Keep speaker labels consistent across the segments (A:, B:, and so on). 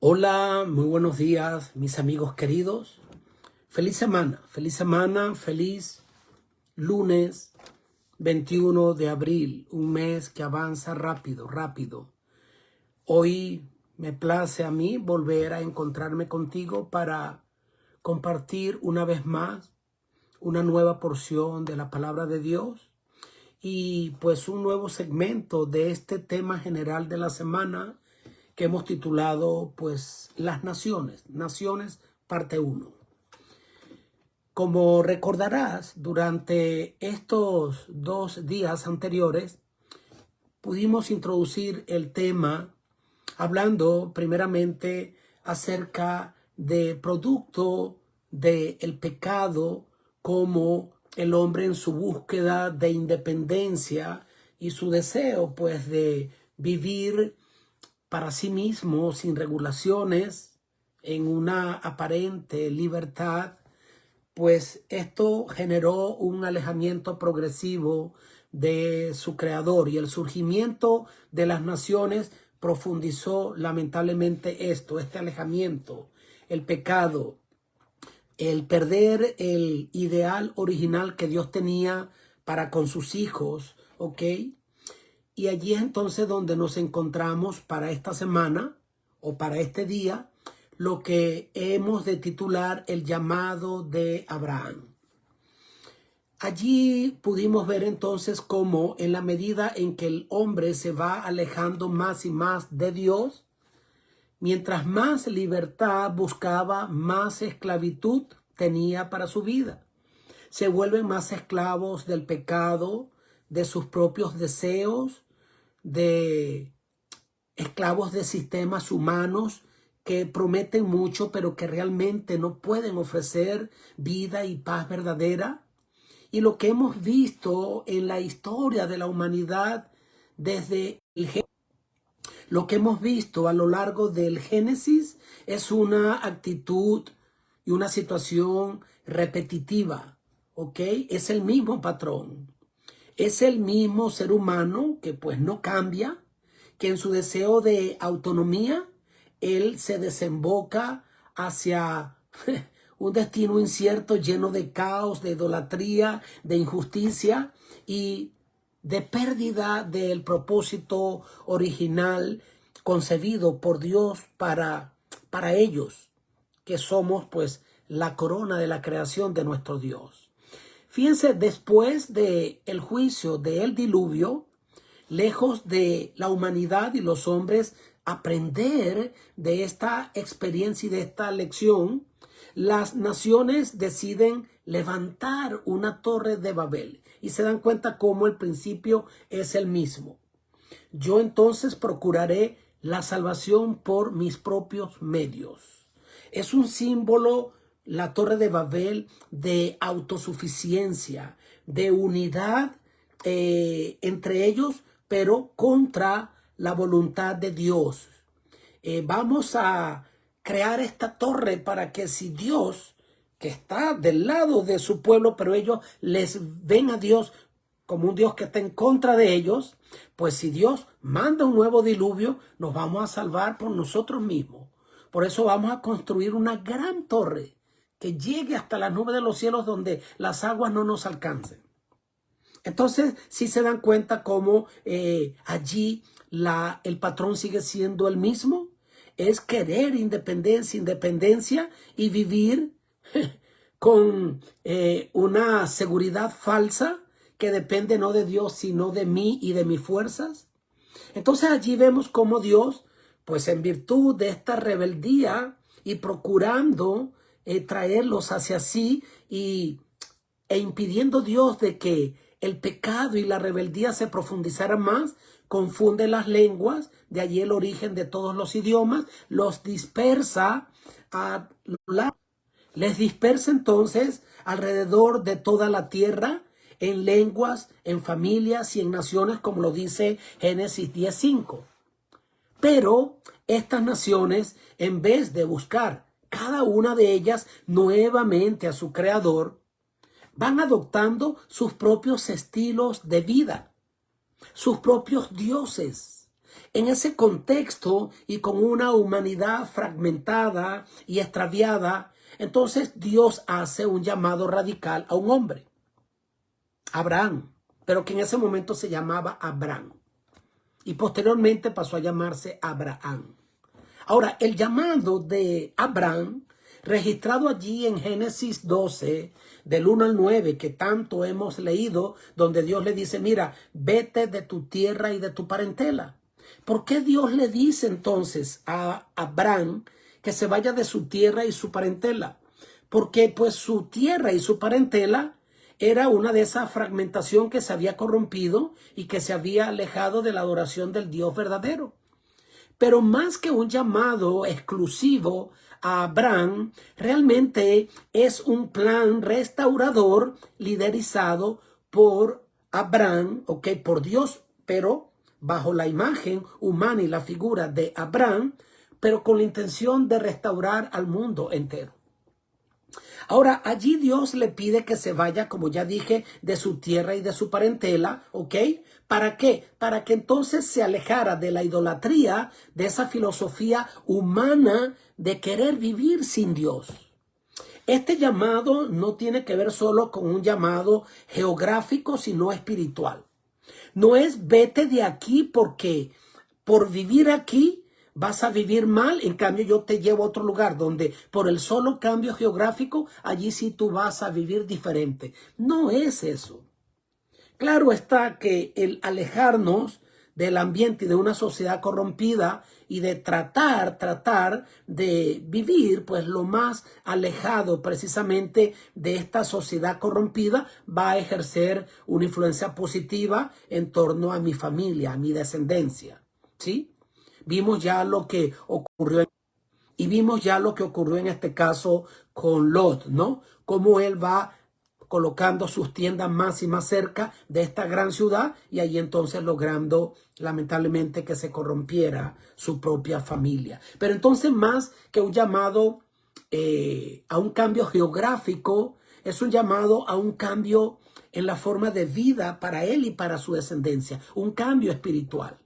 A: Hola, muy buenos días, mis amigos queridos. Feliz semana, feliz lunes 21 de abril, un mes que avanza rápido, rápido. Hoy me place a mí volver a encontrarme contigo para compartir una vez más una nueva porción de la palabra de Dios y pues un nuevo segmento de este tema general de la semana que hemos titulado pues las naciones parte uno. Como recordarás, durante estos 2 días anteriores pudimos introducir el tema hablando primeramente acerca de producto del pecado, como el hombre en su búsqueda de independencia y su deseo pues de vivir para sí mismo sin regulaciones en una aparente libertad, pues esto generó un alejamiento progresivo de su creador, y el surgimiento de las naciones profundizó lamentablemente este alejamiento, el pecado, el perder el ideal original que Dios tenía para con sus hijos, ¿ok? Y allí es entonces donde nos encontramos para esta semana o para este día, lo que hemos de titular el llamado de Abraham. Allí pudimos ver entonces cómo en la medida en que el hombre se va alejando más y más de Dios, mientras más libertad buscaba, más esclavitud tenía para su vida. Se vuelven más esclavos del pecado, de sus propios deseos, de esclavos de sistemas humanos que prometen mucho, pero que realmente no pueden ofrecer vida y paz verdadera. Y lo que hemos visto en la historia de la humanidad desde lo que hemos visto a lo largo del Génesis es una actitud y una situación repetitiva, ¿ok? Es el mismo patrón. Es el mismo ser humano que pues no cambia, que en su deseo de autonomía, él se desemboca hacia un destino incierto lleno de caos, de idolatría, de injusticia y de pérdida del propósito original concebido por Dios para ellos, que somos pues la corona de la creación de nuestro Dios. Fíjense, después del juicio del diluvio, lejos de la humanidad y los hombres aprender de esta experiencia y de esta lección, las naciones deciden levantar una torre de Babel y se dan cuenta cómo el principio es el mismo. Yo entonces procuraré la salvación por mis propios medios. Es un símbolo, la Torre de Babel, de autosuficiencia, de unidad entre ellos, pero contra la voluntad de Dios. Vamos a crear esta torre para que si Dios, que está del lado de su pueblo, pero ellos les ven a Dios como un Dios que está en contra de ellos, pues si Dios manda un nuevo diluvio, nos vamos a salvar por nosotros mismos. Por eso vamos a construir una gran torre que llegue hasta las nubes de los cielos donde las aguas no nos alcancen. Entonces, si se dan cuenta cómo allí el patrón sigue siendo el mismo, es querer independencia y vivir con una seguridad falsa que depende no de Dios, sino de mí y de mis fuerzas. Entonces allí vemos cómo Dios, pues en virtud de esta rebeldía y procurando traerlos hacia sí e impidiendo Dios de que el pecado y la rebeldía se profundizaran más, confunde las lenguas, de allí el origen de todos los idiomas, los dispersa les dispersa entonces alrededor de toda la tierra, en lenguas, en familias y en naciones, como lo dice Génesis 10:5. Pero estas naciones, en vez de buscar cada una de ellas nuevamente a su creador, van adoptando sus propios estilos de vida, sus propios dioses. En ese contexto y con una humanidad fragmentada y extraviada, entonces Dios hace un llamado radical a un hombre, Abraham, pero que en ese momento se llamaba Abraham y posteriormente pasó a llamarse Abraham. Ahora, el llamado de Abraham, registrado allí en Génesis 12, del 1 al 9, que tanto hemos leído, donde Dios le dice, mira, vete de tu tierra y de tu parentela. ¿Por qué Dios le dice entonces a Abraham que se vaya de su tierra y su parentela? Porque pues su tierra y su parentela era una de esa fragmentación que se había corrompido y que se había alejado de la adoración del Dios verdadero. Pero más que un llamado exclusivo a Abraham, realmente es un plan restaurador liderizado por Abraham, por Dios, pero bajo la imagen humana y la figura de Abraham, pero con la intención de restaurar al mundo entero. Ahora, allí Dios le pide que se vaya, como ya dije, de su tierra y de su parentela, ¿ok? ¿Para qué? Para que entonces se alejara de la idolatría, de esa filosofía humana de querer vivir sin Dios. Este llamado no tiene que ver solo con un llamado geográfico, sino espiritual. No es vete de aquí porque por vivir aquí vas a vivir mal, en cambio yo te llevo a otro lugar donde por el solo cambio geográfico, allí sí tú vas a vivir diferente. No es eso. Claro está que el alejarnos del ambiente y de una sociedad corrompida y de tratar de vivir pues lo más alejado precisamente de esta sociedad corrompida va a ejercer una influencia positiva en torno a mi familia, a mi descendencia, ¿sí? Vimos ya lo que ocurrió en este caso con Lot, ¿no? Cómo él va colocando sus tiendas más y más cerca de esta gran ciudad y allí entonces logrando lamentablemente que se corrompiera su propia familia. Pero entonces más que un llamado a un cambio geográfico, es un llamado a un cambio en la forma de vida para él y para su descendencia, un cambio espiritual.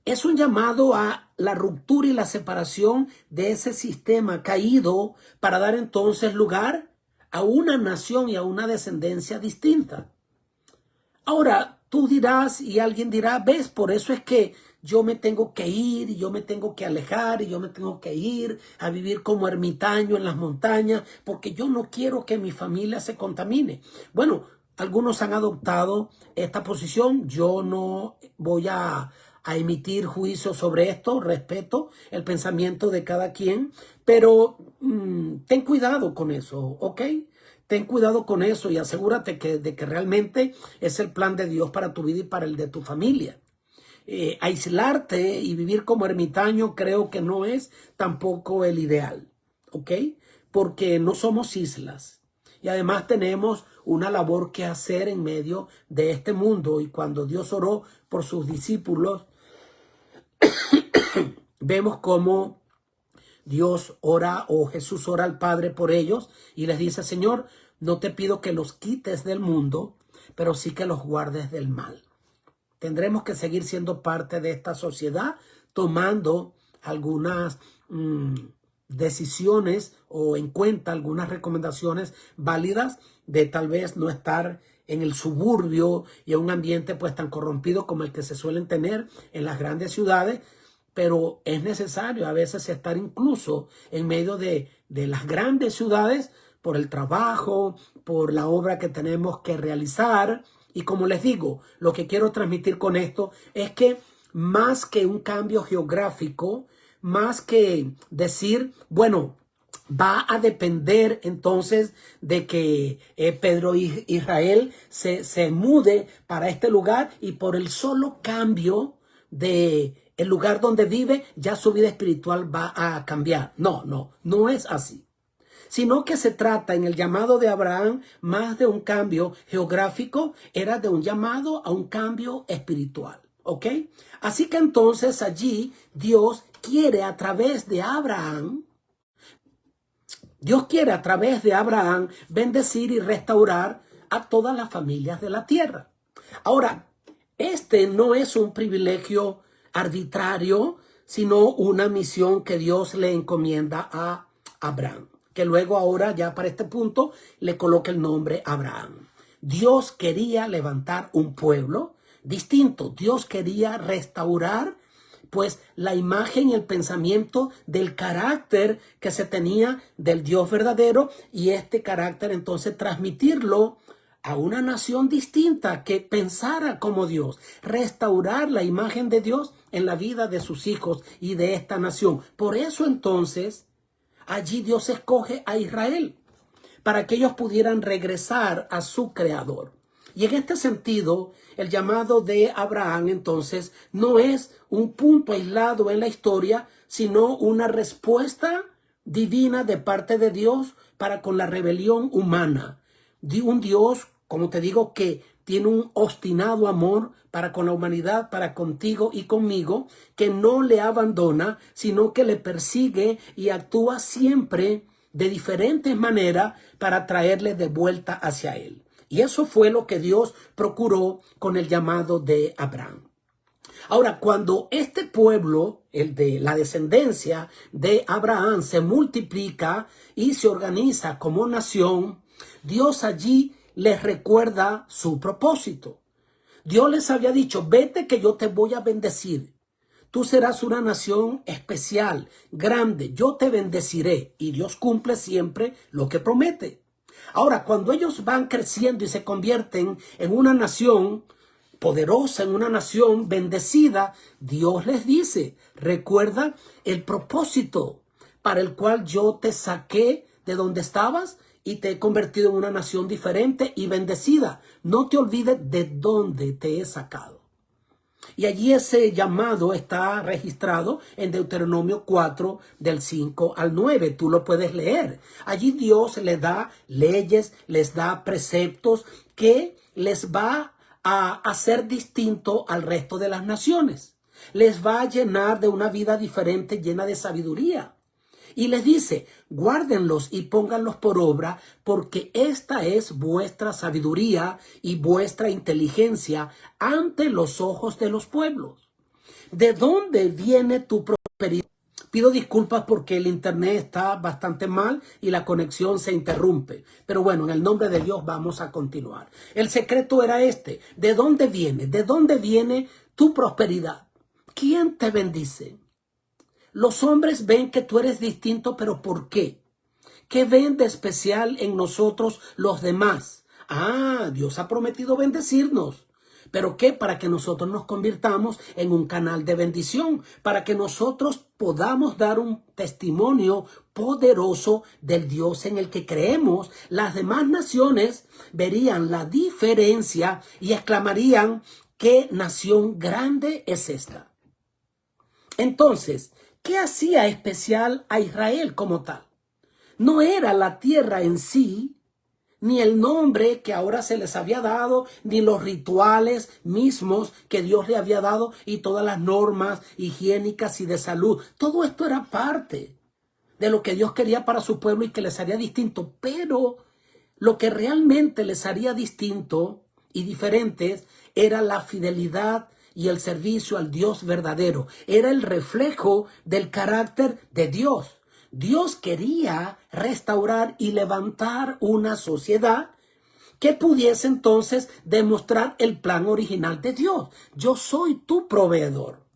A: Es un llamado a la ruptura y la separación de ese sistema caído para dar entonces lugar a una nación y a una descendencia distinta. Ahora, tú dirás y alguien dirá, ves, por eso es que yo me tengo que ir y yo me tengo que alejar y yo me tengo que ir a vivir como ermitaño en las montañas porque yo no quiero que mi familia se contamine. Bueno, algunos han adoptado esta posición. Yo no voy a emitir juicio sobre esto, respeto el pensamiento de cada quien, pero ten cuidado con eso, ¿ok? Ten cuidado con eso y asegúrate de que realmente es el plan de Dios para tu vida y para el de tu familia. Aislarte y vivir como ermitaño creo que no es tampoco el ideal, ¿ok? Porque no somos islas y además tenemos una labor que hacer en medio de este mundo y cuando Dios oró por sus discípulos, vemos cómo Dios ora o Jesús ora al Padre por ellos y les dice, Señor, no te pido que los quites del mundo, pero sí que los guardes del mal. Tendremos que seguir siendo parte de esta sociedad, tomando algunas decisiones o en cuenta algunas recomendaciones válidas de tal vez no estar en el suburbio y en un ambiente pues tan corrompido como el que se suelen tener en las grandes ciudades, pero es necesario a veces estar incluso en medio de las grandes ciudades por el trabajo, por la obra que tenemos que realizar. Y como les digo, lo que quiero transmitir con esto es que más que un cambio geográfico, más que decir, bueno, va a depender entonces de que Pedro y Israel se mude para este lugar y por el solo cambio de el lugar donde vive, ya su vida espiritual va a cambiar. No es así. Sino que se trata en el llamado de Abraham más de un cambio geográfico, era de un llamado a un cambio espiritual, ¿ok? Así que entonces allí Dios quiere a través de Abraham, bendecir y restaurar a todas las familias de la tierra. Ahora, Este no es un privilegio arbitrario, sino una misión que Dios le encomienda a Abraham, que luego ahora ya para este punto le coloca el nombre Abraham. Dios quería levantar un pueblo distinto. Dios quería restaurar pues la imagen y el pensamiento del carácter que se tenía del Dios verdadero, y este carácter entonces transmitirlo a una nación distinta que pensara como Dios, restaurar la imagen de Dios en la vida de sus hijos y de esta nación. Por eso entonces allí Dios escoge a Israel, para que ellos pudieran regresar a su creador. Y en este sentido, el llamado de Abraham entonces no es un punto aislado en la historia, sino una respuesta divina de parte de Dios para con la rebelión humana. De un Dios, como te digo, que tiene un obstinado amor para con la humanidad, para contigo y conmigo, que no le abandona, sino que le persigue y actúa siempre de diferentes maneras para traerle de vuelta hacia él. Y eso fue lo que Dios procuró con el llamado de Abraham. Ahora, cuando este pueblo, el de la descendencia de Abraham, se multiplica y se organiza como nación, Dios allí les recuerda su propósito. Dios les había dicho: vete que yo te voy a bendecir. Tú serás una nación especial, grande, yo te bendeciré. Y Dios cumple siempre lo que promete. Ahora, cuando ellos van creciendo y se convierten en una nación poderosa, en una nación bendecida, Dios les dice: recuerda el propósito para el cual yo te saqué de donde estabas y te he convertido en una nación diferente y bendecida. No te olvides de dónde te he sacado. Y allí ese llamado está registrado en Deuteronomio 4, del 5 al 9. Tú lo puedes leer. Allí Dios les da leyes, les da preceptos que les va a hacer distinto al resto de las naciones. Les va a llenar de una vida diferente, llena de sabiduría. Y les dice: guárdenlos y pónganlos por obra, porque esta es vuestra sabiduría y vuestra inteligencia ante los ojos de los pueblos. ¿De dónde viene tu prosperidad? Pido disculpas porque el internet está bastante mal y la conexión se interrumpe. Pero bueno, en el nombre de Dios vamos a continuar. El secreto era este: ¿de dónde viene? ¿De dónde viene tu prosperidad? ¿Quién te bendice? Los hombres ven que tú eres distinto, pero ¿por qué? ¿Qué ven de especial en nosotros los demás? Dios ha prometido bendecirnos. ¿Pero qué? Para que nosotros nos convirtamos en un canal de bendición, para que nosotros podamos dar un testimonio poderoso del Dios en el que creemos. Las demás naciones verían la diferencia y exclamarían: ¿qué nación grande es esta? Entonces, ¿qué hacía especial a Israel como tal? No era la tierra en sí, ni el nombre que ahora se les había dado, ni los rituales mismos que Dios le había dado y todas las normas higiénicas y de salud. Todo esto era parte de lo que Dios quería para su pueblo y que les haría distinto. Pero lo que realmente les haría distinto y diferentes era la fidelidad y el servicio al Dios verdadero. Era el reflejo del carácter de Dios. Dios quería restaurar y levantar una sociedad que pudiese entonces demostrar el plan original de Dios. Yo soy tu proveedor.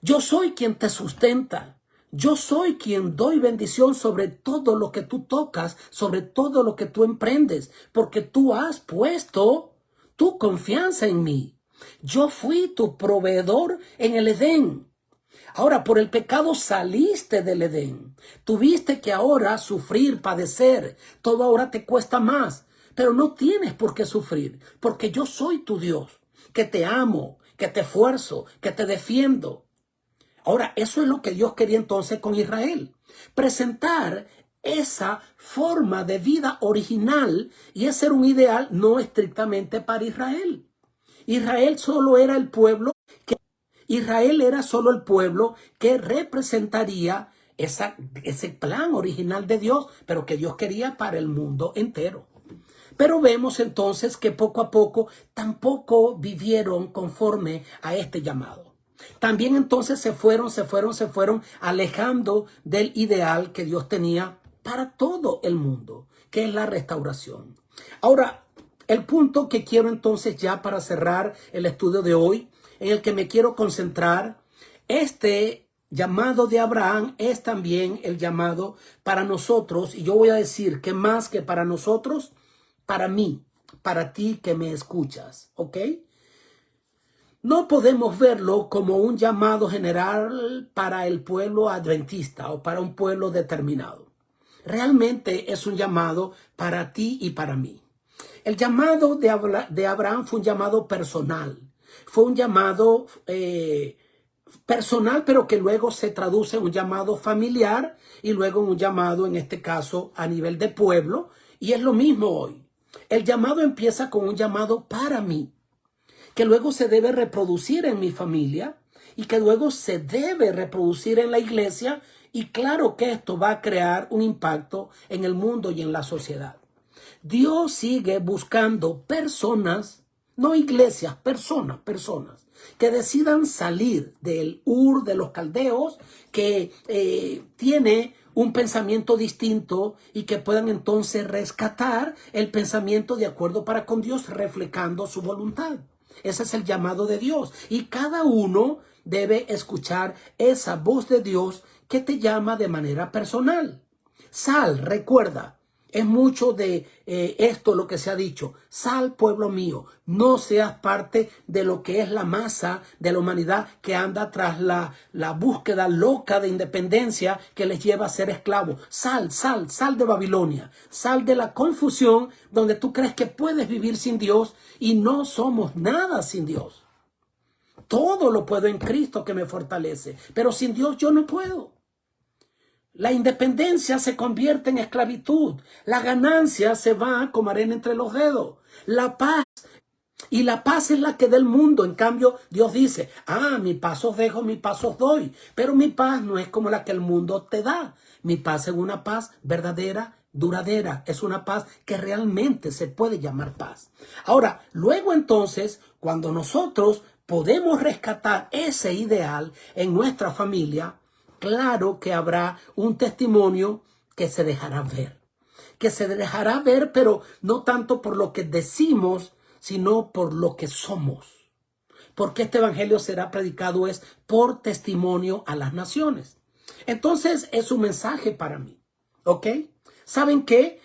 A: Yo soy quien te sustenta. Yo soy quien doy bendición sobre todo lo que tú tocas, sobre todo lo que tú emprendes, porque tú has puesto tu confianza en mí. Yo fui tu proveedor en el Edén. Ahora, por el pecado saliste del Edén. Tuviste que ahora sufrir, padecer. Todo ahora te cuesta más. Pero no tienes por qué sufrir, porque yo soy tu Dios, que te amo, que te esfuerzo, que te defiendo. Ahora, eso es lo que Dios quería entonces con Israel. Presentar esa forma de vida original, y ese era un ideal no estrictamente para Israel. Israel era solo el pueblo que representaría ese plan original de Dios, pero que Dios quería para el mundo entero. Pero vemos entonces que poco a poco tampoco vivieron conforme a este llamado. También entonces se fueron alejando del ideal que Dios tenía para todo el mundo, que es la restauración. Ahora, el punto que quiero entonces ya para cerrar el estudio de hoy, en el que me quiero concentrar, este llamado de Abraham es también el llamado para nosotros, y yo voy a decir que más que para nosotros, para mí, para ti que me escuchas, ¿ok? No podemos verlo como un llamado general para el pueblo adventista o para un pueblo determinado. Realmente es un llamado para ti y para mí. El llamado de Abraham fue un llamado personal. Fue un llamado personal, pero que luego se traduce en un llamado familiar y luego en un llamado, en este caso, a nivel de pueblo. Y es lo mismo hoy. El llamado empieza con un llamado para mí, que luego se debe reproducir en mi familia y que luego se debe reproducir en la iglesia, y claro que esto va a crear un impacto en el mundo y en la sociedad. Dios sigue buscando personas, no iglesias, personas, que decidan salir del Ur de los Caldeos, que tiene un pensamiento distinto y que puedan entonces rescatar el pensamiento de acuerdo para con Dios, reflejando su voluntad. Ese es el llamado de Dios, y cada uno debe escuchar esa voz de Dios que te llama de manera personal. Sal, recuerda, es mucho de esto lo que se ha dicho. Sal, pueblo mío, no seas parte de lo que es la masa de la humanidad que anda tras la búsqueda loca de independencia que les lleva a ser esclavos. Sal de Babilonia. Sal de la confusión donde tú crees que puedes vivir sin Dios, y no somos nada sin Dios. Todo lo puedo en Cristo que me fortalece, pero sin Dios yo no puedo. La independencia se convierte en esclavitud. La ganancia se va como arena entre los dedos. La paz es la que da el mundo. En cambio, Dios dice, mi paz os dejo, mi paz os doy. Pero mi paz no es como la que el mundo te da. Mi paz es una paz verdadera, duradera. Es una paz que realmente se puede llamar paz. Ahora, luego entonces, cuando nosotros podemos rescatar ese ideal en nuestra familia, claro que habrá un testimonio que se dejará ver. Que se dejará ver, pero no tanto por lo que decimos, sino por lo que somos. Porque este evangelio será predicado es por testimonio a las naciones. Entonces es un mensaje para mí. ¿Ok? ¿Saben qué?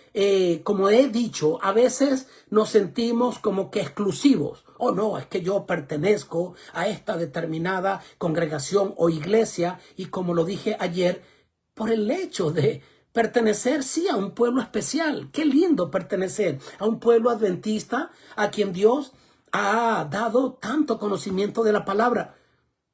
A: Como he dicho, a veces nos sentimos como que exclusivos. Oh, no, es que yo pertenezco a esta determinada congregación o iglesia, y como lo dije ayer, por el hecho de pertenecer, sí, a un pueblo especial. Qué lindo pertenecer a un pueblo adventista a quien Dios ha dado tanto conocimiento de la palabra.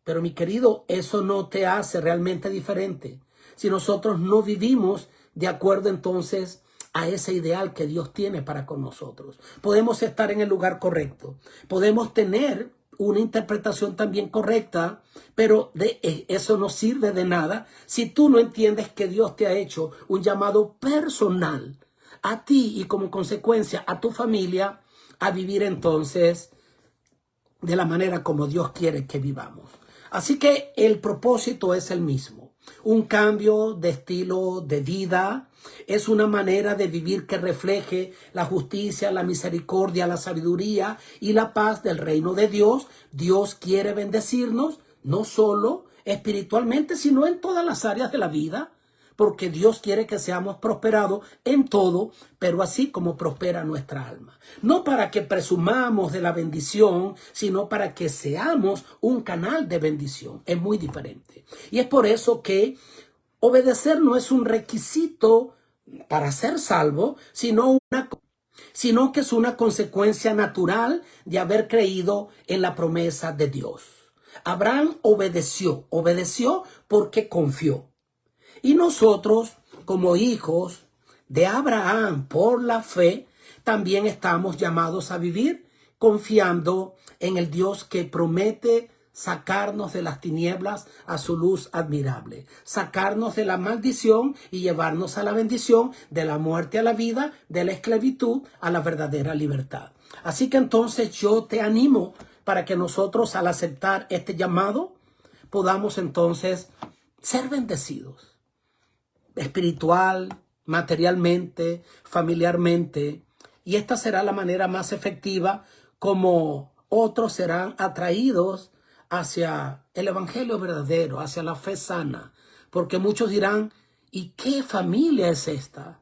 A: Pero mi querido, eso no te hace realmente diferente. Si nosotros no vivimos de acuerdo entonces a ese ideal que Dios tiene para con nosotros. Podemos estar en el lugar correcto. Podemos tener una interpretación también correcta, pero eso no sirve de nada si tú no entiendes que Dios te ha hecho un llamado personal a ti y como consecuencia a tu familia a vivir entonces de la manera como Dios quiere que vivamos. Así que el propósito es el mismo. Un cambio de estilo de vida es una manera de vivir que refleje la justicia, la misericordia, la sabiduría y la paz del reino de Dios. Dios quiere bendecirnos, no solo espiritualmente, sino en todas las áreas de la vida, porque Dios quiere que seamos prosperados en todo, pero así como prospera nuestra alma. No para que presumamos de la bendición, sino para que seamos un canal de bendición. Es muy diferente. Y es por eso que obedecer no es un requisito para ser salvo, sino que es una consecuencia natural de haber creído en la promesa de Dios. Abraham obedeció porque confió. Y nosotros, como hijos de Abraham por la fe, también estamos llamados a vivir confiando en el Dios que promete sacarnos de las tinieblas a su luz admirable, sacarnos de la maldición y llevarnos a la bendición, de la muerte a la vida, de la esclavitud a la verdadera libertad. Así que entonces yo te animo para que nosotros, al aceptar este llamado, podamos entonces ser bendecidos espiritual, materialmente, familiarmente, y esta será la manera más efectiva como otros serán atraídos hacia el evangelio verdadero, hacia la fe sana, porque muchos dirán, ¿y qué familia es esta?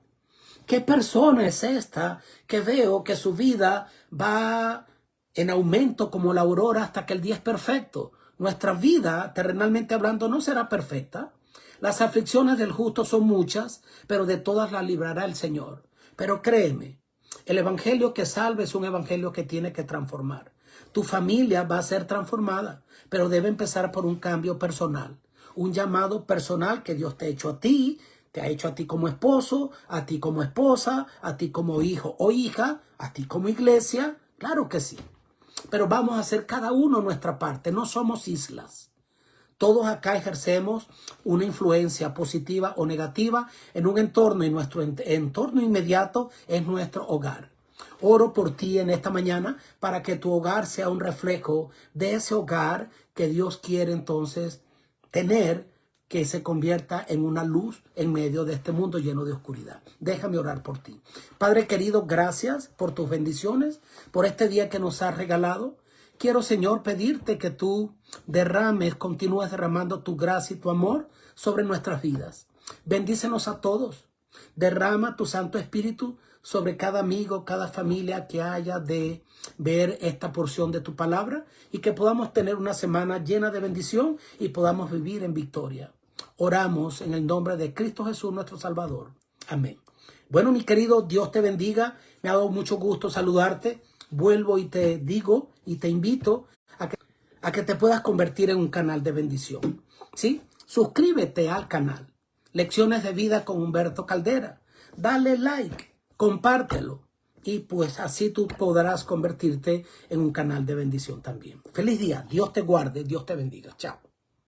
A: ¿Qué persona es esta que veo que su vida va en aumento como la aurora hasta que el día es perfecto? Nuestra vida, terrenalmente hablando, no será perfecta. Las aflicciones del justo son muchas, pero de todas las librará el Señor. Pero créeme, el evangelio que salve es un evangelio que tiene que transformar. Tu familia va a ser transformada, pero debe empezar por un cambio personal. Un llamado personal que Dios te ha hecho a ti, te ha hecho a ti como esposo, a ti como esposa, a ti como hijo o hija, a ti como iglesia. Claro que sí. Pero vamos a hacer cada uno nuestra parte. No somos islas. Todos acá ejercemos una influencia positiva o negativa en un entorno, y nuestro entorno inmediato es nuestro hogar. Oro por ti en esta mañana para que tu hogar sea un reflejo de ese hogar que Dios quiere entonces tener, que se convierta en una luz en medio de este mundo lleno de oscuridad. Déjame orar por ti. Padre querido, gracias por tus bendiciones, por este día que nos has regalado. Quiero, Señor, pedirte que tú continúes derramando tu gracia y tu amor sobre nuestras vidas. Bendícenos a todos. Derrama tu Santo Espíritu sobre cada amigo, cada familia que haya de ver esta porción de tu palabra, y que podamos tener una semana llena de bendición y podamos vivir en victoria. Oramos en el nombre de Cristo Jesús, nuestro Salvador. Amén. Bueno, mi querido, Dios te bendiga. Me ha dado mucho gusto saludarte. Vuelvo y te digo y te invito a que te puedas convertir en un canal de bendición. ¿Sí? Suscríbete al canal Lecciones de Vida con Humberto Caldera. Dale like, compártelo, y pues así tú podrás convertirte en un canal de bendición también. Feliz día. Dios te guarde. Dios te bendiga. Chao.